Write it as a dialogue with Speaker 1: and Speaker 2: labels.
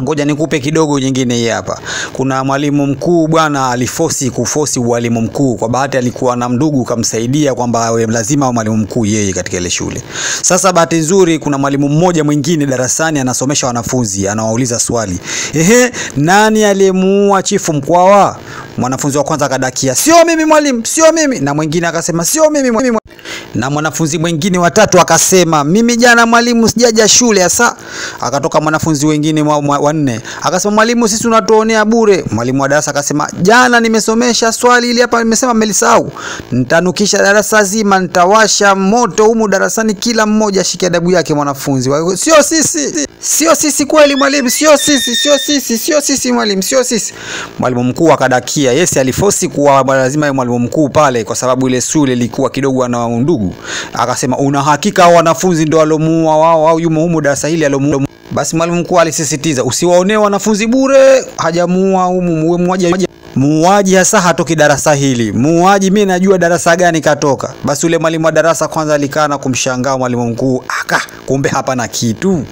Speaker 1: Ngoja nikupe kidogo nyingine hii hapa. Kuna mwalimu mkuu bwana kufosi ualimu mkuu. Kwa bahati alikuwa na ndugu kamsaidia kwamba lazima awe mwalimu mkuu yeye katika ile shule. Sasa bahati nzuri kuna mwalimu mmoja mwingine darasani anasomesha wanafunzi, anawauliza swali. Nani aliyemuua chifu Mkwawa? Mwanafunzi wa kwanza akadakia, "Sio mimi mwalimu, sio mimi." Na mwingine akasema, "Sio mimi mwalimu." Na mwanafunzi mwingine watatu akasema, "Mimi jana mwalimu sijaja shule hasa." Akatoka mwanafunzi wengine wanne akasema, "Mwalimu sisi tunatuonea bure." Mwalimu wa darasa akasema, "Jana nimesomesha swali ili hapa nimesema mmelisahau. Nitanukisha darasa zima, nitawasha moto humu darasani, kila mmoja ashike adabu yake." Mwanafunzi, "Sio sisi. Sio sisi kweli mwalimu, sio sisi, sio sisi, sio sisi mwalimu, sio sisi." Mwalimu mkuu akadakia, yes alifosi kuwa lazima yeye mwalimu mkuu pale kwa sababu ile shule ilikuwa kidogo ana ndugu. Akasema, "Una hakika wanafunzi ndio walomuua wao au yumo humu darasa hili alomuua?" Basi mwalimu mkuu alisisitiza, "Usiwaonee wanafunzi bure, hajamuua humu muuaji hasa hatoki darasa hili. Muuaji mimi najua darasa gani katoka." Basi yule mwalimu wa darasa kwanza alikaa na kumshangaa mwalimu mkuu, kumbe hapa na kitu.